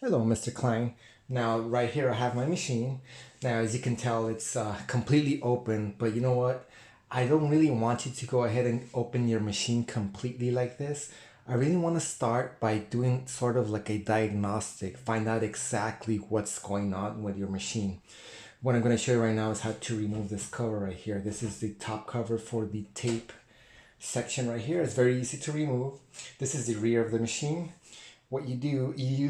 Hello, Mr. Klein. Now, right here I have my machine. Now, as you can tell, it's completely open, but you know what? I don't really want you to go ahead and open your machine completely like this. I really want to start by doing sort of like a diagnostic, find out exactly what's going on with your machine. What I'm going to show you right now is how to remove this cover right here. This is the top cover for the tape section right here. It's very easy to remove. This is the rear of the machine. What you do, you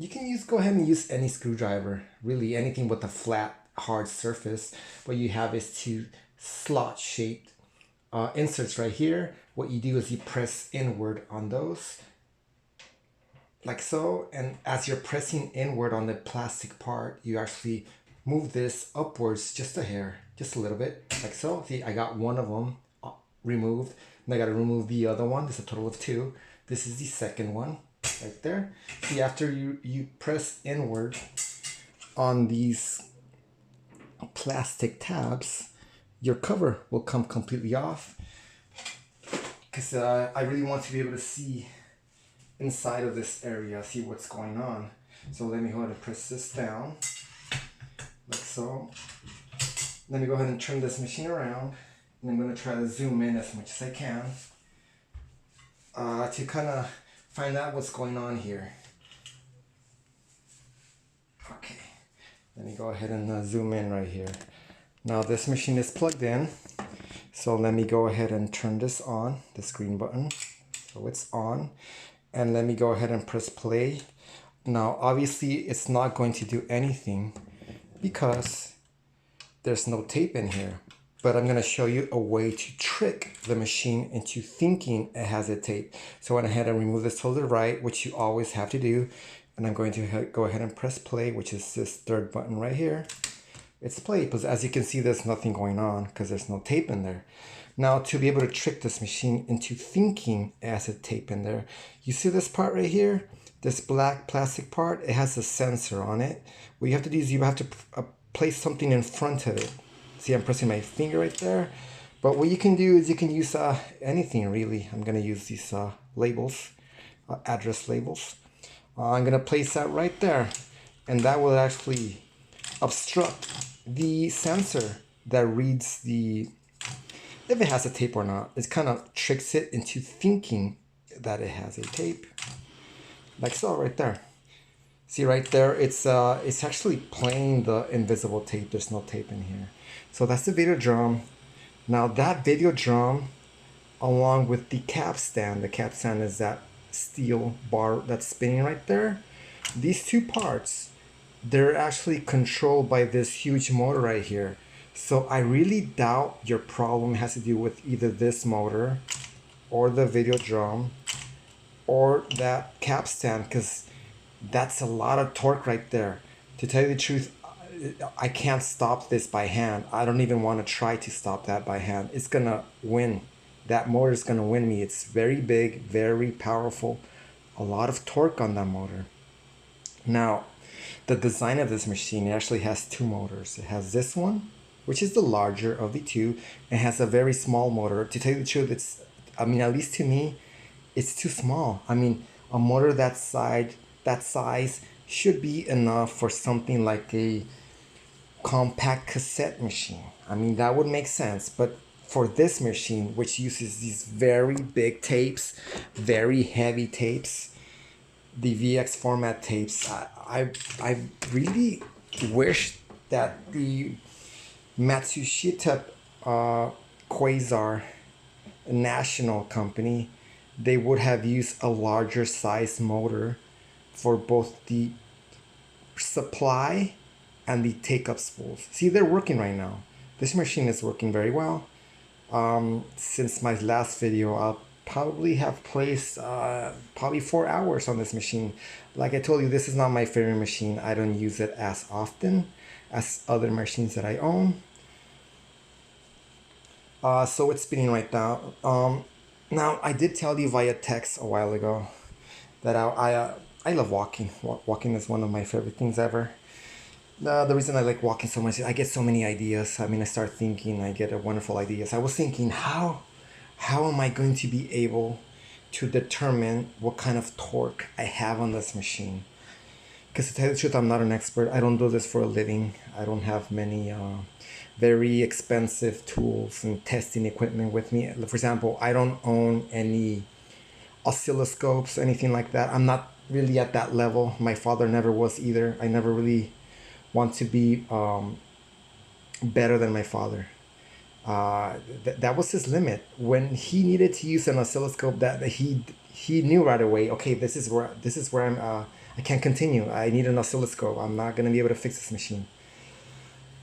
can go ahead and use any screwdriver, really anything with a flat, hard surface. What you have is two slot shaped inserts right here. What you do is you press inward on those, like so, and as you're pressing inward on the plastic part, you actually move this upwards just a hair, just a little bit, like so. See, I got one of them removed, and I got to remove the other one. There's a total of two. This is the second one right there. See, after you press inward on these plastic tabs, your cover will come completely off, because I really want to be able to see inside of this area, see what's going on. So let me go ahead and press this down, like so. Let me go ahead and turn this machine around, and I'm going to try to zoom in as much as I can to kind of find out what's going on here. Okay, let me go ahead and zoom in right here. Now this machine is plugged in, so let me go ahead and turn this on, this green button, so it's on, and let me go ahead and press play. Now obviously it's not going to do anything because there's no tape in here, but I'm going to show you a way to trick the machine into thinking it has a tape. So I went ahead and remove this to the right, which you always have to do, and I'm going to go ahead and press play, which is this third button right here. It's play, because as you can see, there's nothing going on because there's no tape in there. Now, to be able to trick this machine into thinking it has a tape in there, you see this part right here, this black plastic part, it has a sensor on it. What you have to do is you have to place something in front of it. See, I'm pressing my finger right there. But what you can do is you can use anything really. I'm going to use these labels, address labels. I'm going to place that right there, and that will actually obstruct the sensor that reads if it has a tape or not. It kind of tricks it into thinking that it has a tape, like so right there. See right there, it's actually playing the invisible tape. There's no tape in here. So that's the video drum. Now that video drum, along with the cap stand is that steel bar that's spinning right there. These two parts, they're actually controlled by this huge motor right here. So I really doubt your problem has to do with either this motor or the video drum or that cap stand, because that's a lot of torque right there. To tell you the truth, I can't stop this by hand. I don't even want to try to stop that by hand. It's gonna win. That motor is gonna win me. It's very big, very powerful, a lot of torque on that motor. Now, the design of this machine, it actually has two motors. It has this one, which is the larger of the two, and has a very small motor. To tell you the truth, at least to me, it's too small. A motor that size should be enough for something like a compact cassette machine. That would make sense, but for this machine, which uses these very big tapes, very heavy tapes, the VX format tapes, I really wish that the Matsushita Quasar national company, they would have used a larger size motor for both the supply and the take-up spools. See, they're working right now. This machine is working very well. Since my last video, I'll probably have placed probably 4 hours on this machine. Like I told you, this is not my favorite machine. I don't use it as often as other machines that I own. So it's spinning right now. Now, I did tell you via text a while ago that I love walking. Walking is one of my favorite things ever. The reason I like walking so much is I get so many ideas. I start thinking, I get wonderful ideas. I was thinking, how am I going to be able to determine what kind of torque I have on this machine? because to tell you the truth, I'm not an expert. I don't do this for a living. I don't have many very expensive tools and testing equipment with me. For example, I don't own any oscilloscopes, anything like that. I'm not really at that level. My father never was either. I never really want to be better than my father. That was his limit. When he needed to use an oscilloscope, that he knew right away. Okay, this is where I'm. I can't continue. I need an oscilloscope. I'm not gonna be able to fix this machine.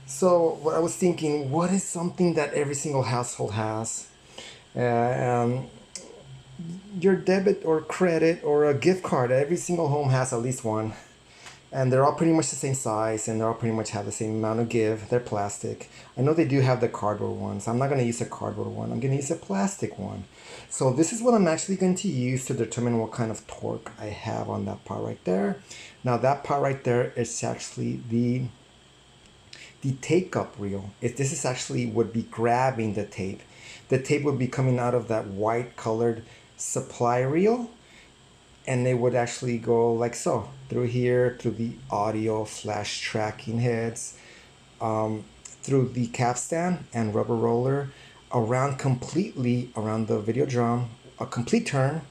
So what I was thinking, what is something that every single household has? Uh, um, your debit or credit or a gift card. Every single home has at least one, and they're all pretty much the same size, and they all pretty much have the same amount of give. They're plastic. I know they do have the cardboard ones. I'm not going to use a cardboard one. I'm going to use a plastic one. So this is what I'm actually going to use to determine what kind of torque I have on that part right there. Now that part right there is actually the take-up reel. If this is actually would be grabbing the tape. The tape would be coming out of that white colored supply reel, and they would actually go like so through here to the audio flash tracking heads, through the capstan and rubber roller, around completely around the video drum, a complete turn.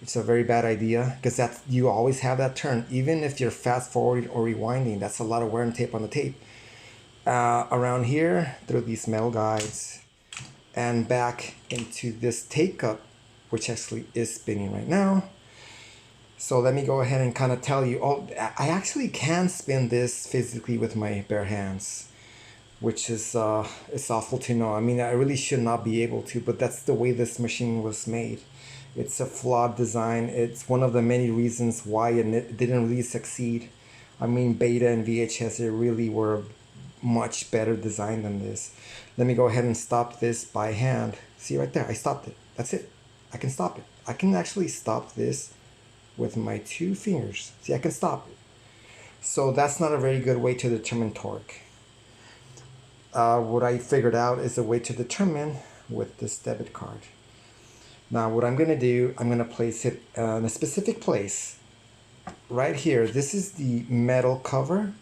It's a very bad idea because that you always have that turn, even if you're fast forwarding or rewinding. That's a lot of wear and tape on the tape. Around here through these metal guides and back into this take-up, which actually is spinning right now. So let me go ahead and kind of tell you, oh, I actually can spin this physically with my bare hands, which is it's awful to know. I mean, I really should not be able to, but that's the way this machine was made. It's a flawed design. It's one of the many reasons why it didn't really succeed. I mean, Beta and VHS, they really were much better design than this. Let me go ahead and stop this by hand. See right there, I stopped it. That's it. I can stop it. I can actually stop this with my 2 fingers. See, I can stop it. So that's not a very good way to determine torque. What I figured out is a way to determine with this debit card. Now what I'm gonna do, I'm gonna place it in a specific place right here. This is the metal cover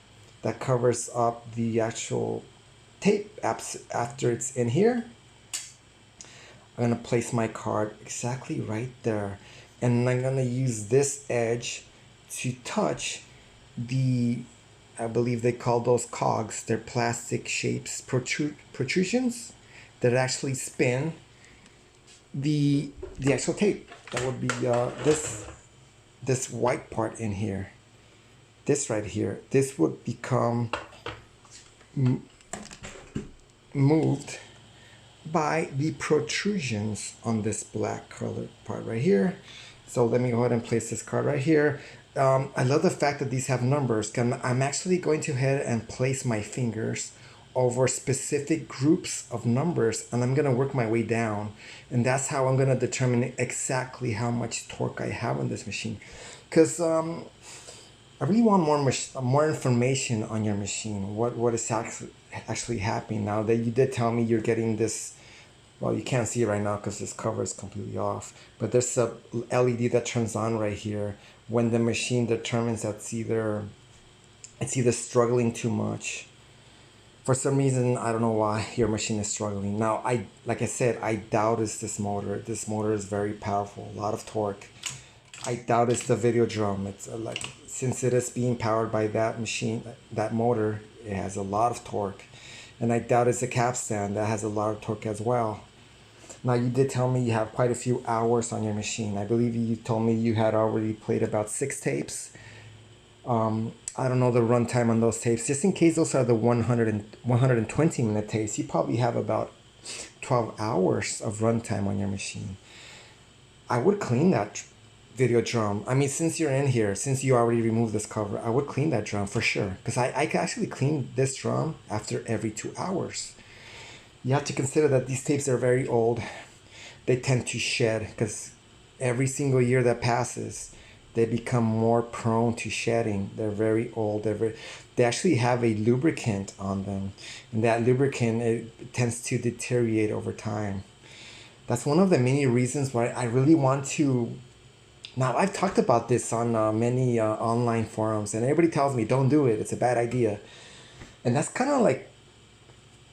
that covers up the actual tape after it's in here. I'm gonna place my card exactly right there, and I'm gonna use this edge to touch the, I believe they call those cogs. They're plastic shapes, protrusions that actually spin the actual tape. That would be this white part in here. This right here, this would become moved by the protrusions on this black colored part right here. So let me go ahead and place this card right here. I love the fact that these have numbers. I'm actually going to head and place my fingers over specific groups of numbers, and I'm going to work my way down, and that's how I'm going to determine exactly how much torque I have on this machine. Because I really want more information on your machine. What is actually happening now that you did tell me you're getting this. Well, you can't see it right now because this cover is completely off. But there's a LED that turns on right here when the machine determines that it's either struggling too much. For some reason, I don't know why your machine is struggling. Now, like I said, I doubt it's this motor. This motor is very powerful, a lot of torque. I doubt it's the video drum. It's since it is being powered by that machine, that motor, it has a lot of torque. And I doubt it's a capstan that has a lot of torque as well. Now, you did tell me you have quite a few hours on your machine. I believe you told me you had already played about 6 tapes. I don't know the runtime on those tapes. Just in case those are the 120 minute tapes, you probably have about 12 hours of runtime on your machine. I would clean that video drum. I mean, since you're in here, since you already removed this cover, I would clean that drum for sure. Because I can actually clean this drum after every 2 hours. You have to consider that these tapes are very old. They tend to shed because every single year that passes, they become more prone to shedding. They're very old. They actually have a lubricant on them. And that lubricant, it tends to deteriorate over time. That's one of the many reasons why I really want to Now, I've talked about this on many online forums, and everybody tells me don't do it, it's a bad idea. And that's kind of like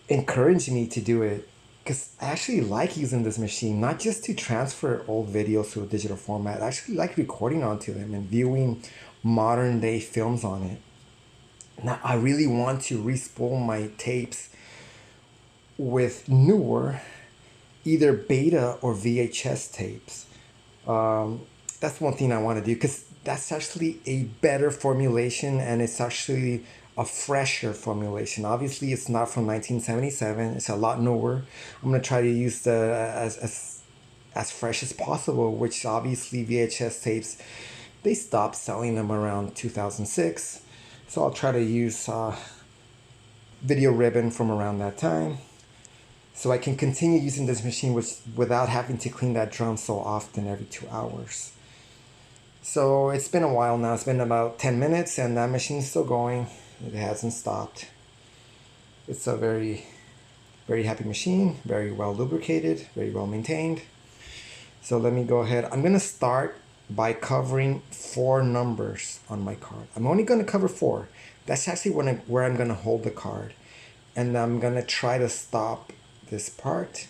encouraging me to do it because I actually like using this machine, not just to transfer old videos to a digital format. I actually like recording onto them and viewing modern day films on it. Now, I really want to respool my tapes with newer, either beta or VHS tapes. That's one thing I want to do because that's actually a better formulation and it's actually a fresher formulation. Obviously, it's not from 1977. It's a lot newer. I'm gonna try to use the as fresh as possible, which obviously VHS tapes they stopped selling them around 2006. So I'll try to use video ribbon from around that time so I can continue using this machine without having to clean that drum so often every 2 hours. So it's been a while now. It's been about 10 minutes and that machine's still going. It hasn't stopped. It's a very, very happy machine, very well lubricated, very well maintained. So let me go ahead. I'm going to start by covering 4 numbers on my card. I'm only going to cover 4. That's actually where I'm going to hold the card. And I'm going to try to stop this part.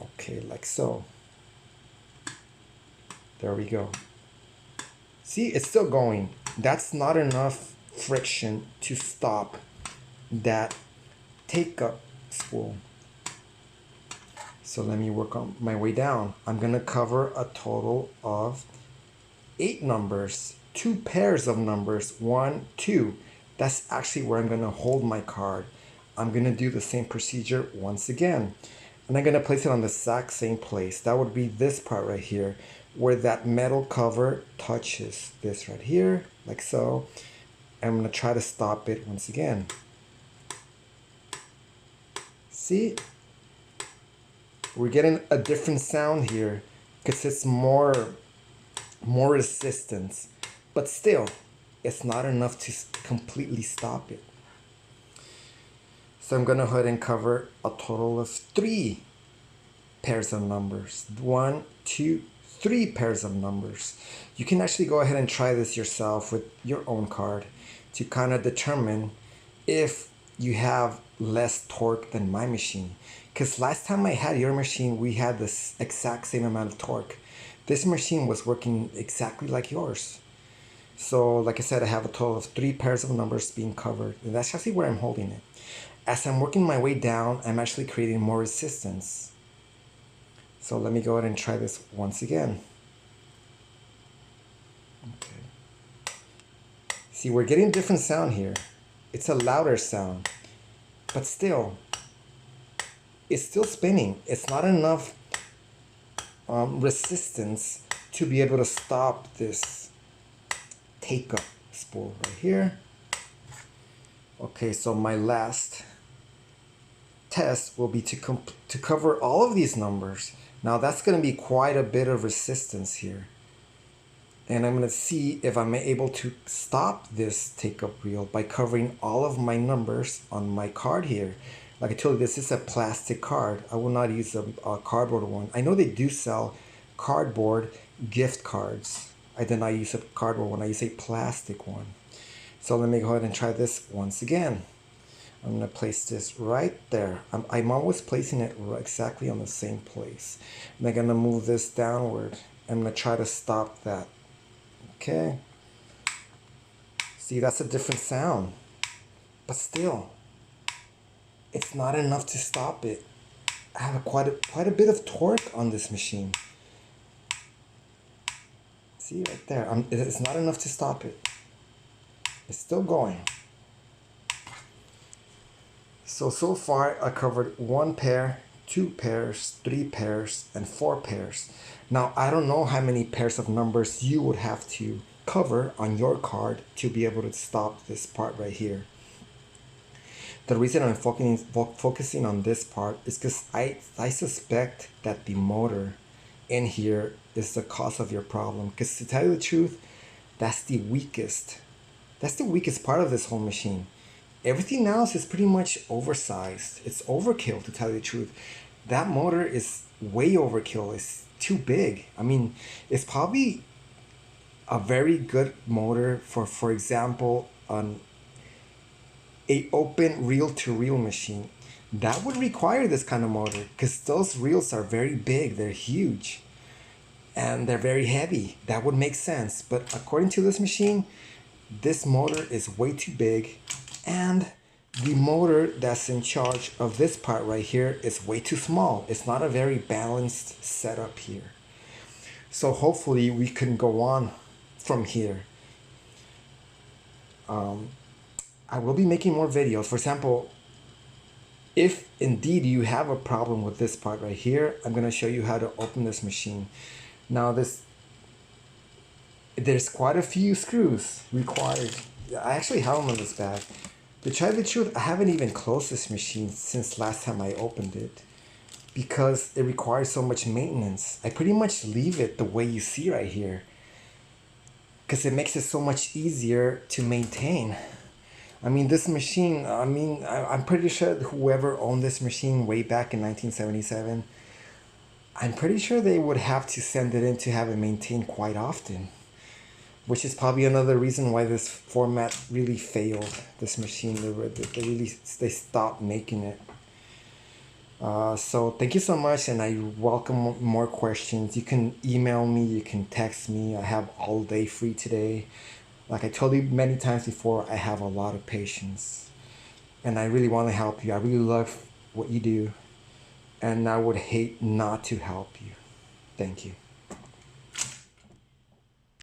Okay, like so. There we go. See, it's still going. That's not enough friction to stop that take-up spool. So let me work on my way down. I'm gonna cover a total of 8 numbers, 2 pairs of numbers, 1, 2. That's actually where I'm gonna hold my card. I'm gonna do the same procedure once again. And I'm gonna place it on the exact same place. That would be this part right here, where that metal cover touches this right here, like so. I'm gonna try to stop it once again. See? We're getting a different sound here because it's more resistance, but still, it's not enough to completely stop it. So I'm gonna go ahead and cover a total of 3 pairs of numbers. 1, 2, 3 pairs of numbers. You can actually go ahead and try this yourself with your own card to kind of determine if you have less torque than my machine. Because last time I had your machine, we had this exact same amount of torque. This machine was working exactly like yours. So like I said, I have a total of 3 pairs of numbers being covered. And that's actually where I'm holding it. As I'm working my way down, I'm actually creating more resistance. So let me go ahead and try this once again. Okay. See, we're getting a different sound here. It's a louder sound, but still, it's still spinning. It's not enough resistance to be able to stop this take-up spool right here. Okay, so my last test will be to cover all of these numbers. Now that's going to be quite a bit of resistance here. And I'm going to see if I'm able to stop this take-up reel by covering all of my numbers on my card here. Like I told you, this is a plastic card. I will not use a cardboard one. I know they do sell cardboard gift cards. I did not use a cardboard one. I use a plastic one. So let me go ahead and try this once again. I'm going to place this right there. I'm always placing it exactly on the same place. And I'm going to move this downward. I'm going to try to stop that. Okay. See, that's a different sound. But still, it's not enough to stop it. I have quite a bit of torque on this machine. See right there. It's not enough to stop it. It's still going. So far I covered 1 pair, 2 pairs, 3 pairs, and 4 pairs. Now I don't know how many pairs of numbers you would have to cover on your card to be able to stop this part right here. The reason I'm focusing on this part is because I suspect that the motor in here is the cause of your problem. Because to tell you the truth, that's the weakest part of this whole machine. Everything else is pretty much oversized. It's overkill, to tell you the truth. That motor is way overkill. It's too big. I mean, it's probably a very good motor for example, an a open reel-to-reel machine. That would require this kind of motor because those reels are very big, they're huge, and they're very heavy. That would make sense. But according to this machine, this motor is way too big, and the motor that's in charge of this part right here is way too small. It's not a very balanced setup here. So hopefully we can go on from here. I will be making more videos. For example, if indeed you have a problem with this part right here, I'm going to show you how to open this machine. Now there's quite a few screws required. I actually have them in this bag. To tell you the truth, I haven't even closed this machine since last time I opened it because it requires so much maintenance. I pretty much leave it the way you see right here because it makes it so much easier to maintain. I mean, this machine, I'm pretty sure whoever owned this machine way back in 1977, I'm pretty sure they would have to send it in to have it maintained quite often, which is probably another reason why this format really failed, this machine. They stopped making it. So thank you so much, and I welcome more questions. You can email me, you can text me. I have all day free today. Like I told you many times before, I have a lot of patience, and I really want to help you. I really love what you do, and I would hate not to help you. Thank you.